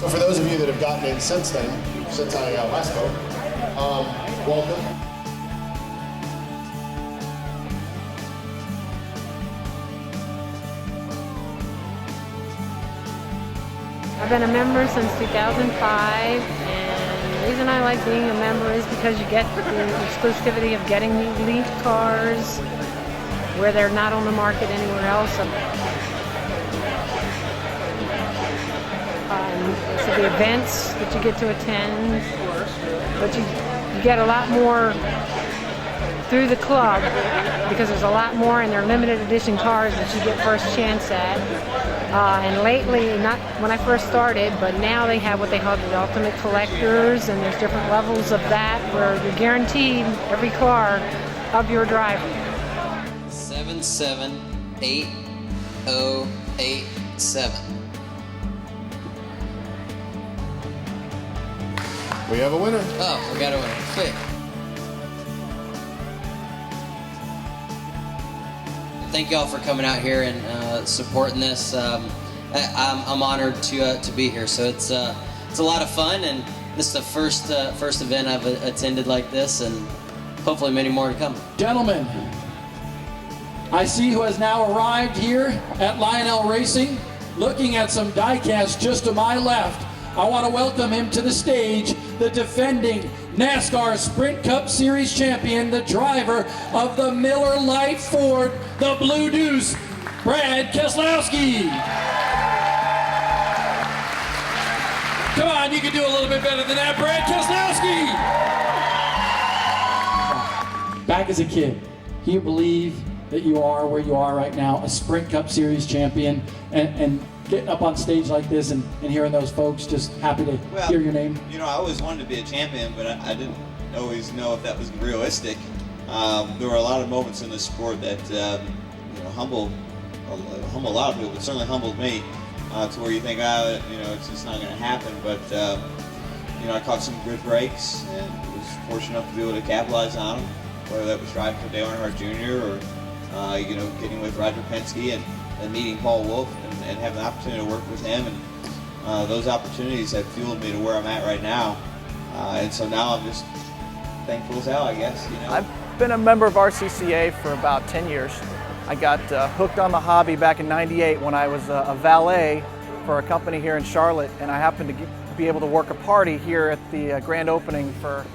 For those of you that have gotten in since then, since I last spoke, welcome. I've been a member since 2005, and the reason I like being a member is because you get the exclusivity of getting the elite cars where they're not on the market anywhere else. So the events that you get to attend, but you get a lot more through the club because there's a lot more and they're limited edition cars that you get first chance at. And lately, not when I first started, but now they have what they call the ultimate collectors, and there's different levels of that where you're guaranteed every car of your driver. 778087. We have a winner. Oh, we got a winner. Sweet. Thank you all for coming out here and supporting this. I'm honored to be here. So it's a lot of fun, and this is the first event I've attended like this, and hopefully many more to come. Gentlemen, I see who has now arrived here at Lionel Racing. Looking at some diecast just to my left, I want to welcome him to the stage, the defending NASCAR Sprint Cup Series champion, the driver of the Miller Lite Ford, the Blue Deuce, Brad Keselowski. Come on, you can do a little bit better than that, Brad Keselowski. Back as a kid, can you believe that you are where you are right now, a Sprint Cup Series champion, and getting up on stage like this and hearing those folks, just happy to hear your name? You know, I always wanted to be a champion, but I didn't always know if that was realistic. There were a lot of moments in the sport that humble a lot of people, but certainly humbled me to where you think, it's just not going to happen. But I caught some good breaks and was fortunate enough to be able to capitalize on them, whether that was driving for Dale Earnhardt Jr. or getting with Roger Penske and meeting Paul Wolfe and having the opportunity to work with him, and those opportunities have fueled me to where I'm at right now, and so now I'm just thankful as hell, I guess. I've been a member of RCCA for about 10 years. I got hooked on the hobby back in '98 when I was a valet for a company here in Charlotte, and I happened to be able to work a party here at the grand opening for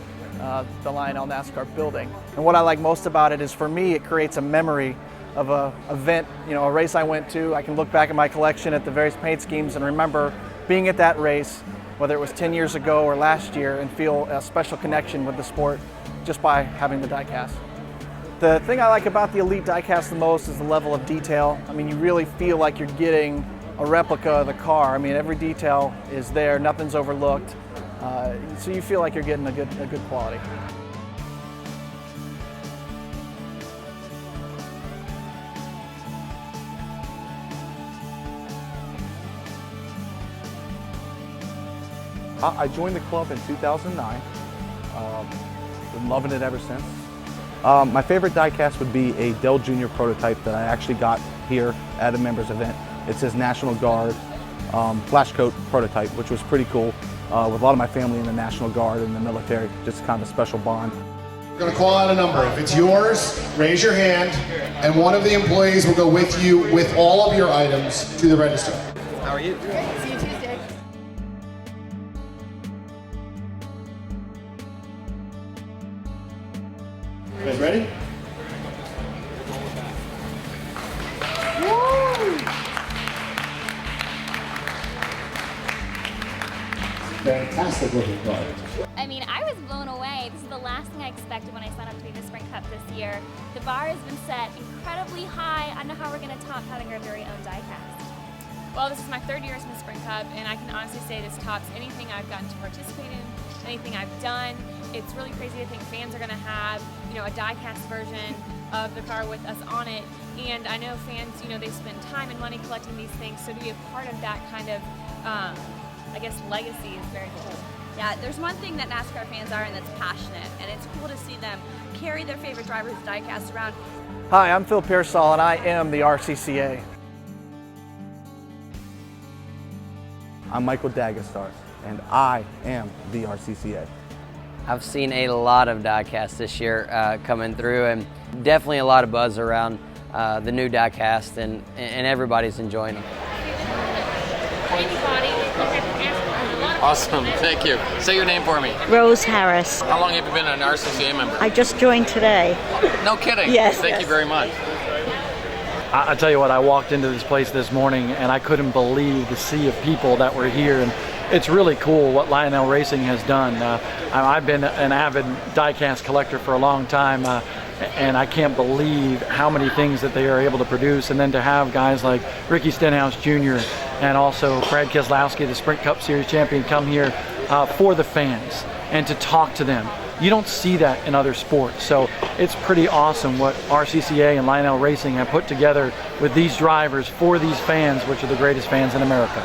the Lionel NASCAR building. And what I like most about it is, for me, it creates a memory of a event, a race I went to. I can look back at my collection at the various paint schemes and remember being at that race, whether it was 10 years ago or last year, and feel a special connection with the sport just by having the diecast. The thing I like about the Elite diecast the most is the level of detail. I mean, you really feel like you're getting a replica of the car. I mean, every detail is there, nothing's overlooked. So you feel like you're getting a good quality. I joined the club in 2009. Been loving it ever since. My favorite diecast would be a Dell Jr. prototype that I actually got here at a members event. It's his National Guard flash coat prototype, which was pretty cool. With a lot of my family in the National Guard and the military, just kind of a special bond. We're going to call out a number. If it's yours, raise your hand, and one of the employees will go with you with all of your items to the register. How are you? Great. See you Tuesday. You guys ready? Fantastic looking car. I mean, I was blown away. This is the last thing I expected when I signed up to be in the Sprint Cup this year. The bar has been set incredibly high. I don't know how we're going to top having our very own diecast. Well, this is my third year in the Sprint Cup, and I can honestly say this tops anything I've gotten to participate in, anything I've done. It's really crazy to think fans are going to have, a diecast version of the car with us on it. And I know fans, they spend time and money collecting these things, so to be a part of that kind of, legacy is very cool. Yeah, there's one thing that NASCAR fans are, and that's passionate, and it's cool to see them carry their favorite driver's diecast around. Hi, I'm Phil Pearsall, and I am the RCCA. I'm Michael Dagestar, and I am the RCCA. I've seen a lot of diecasts this year coming through, and definitely a lot of buzz around the new diecast, and everybody's enjoying them. Awesome, thank you. Say your name for me. Rose Harris. How long have you been an RCCA member? I just joined today. No kidding? Yes. Thank you very much. I tell you what, I walked into this place this morning and I couldn't believe the sea of people that were here, and it's really cool what Lionel Racing has done. I've been an avid diecast collector for a long time, and I can't believe how many things that they are able to produce, and then to have guys like Ricky Stenhouse Jr. and also Brad Keselowski, the Sprint Cup Series champion, come here for the fans and to talk to them. You don't see that in other sports, so it's pretty awesome what RCCA and Lionel Racing have put together with these drivers for these fans, which are the greatest fans in America.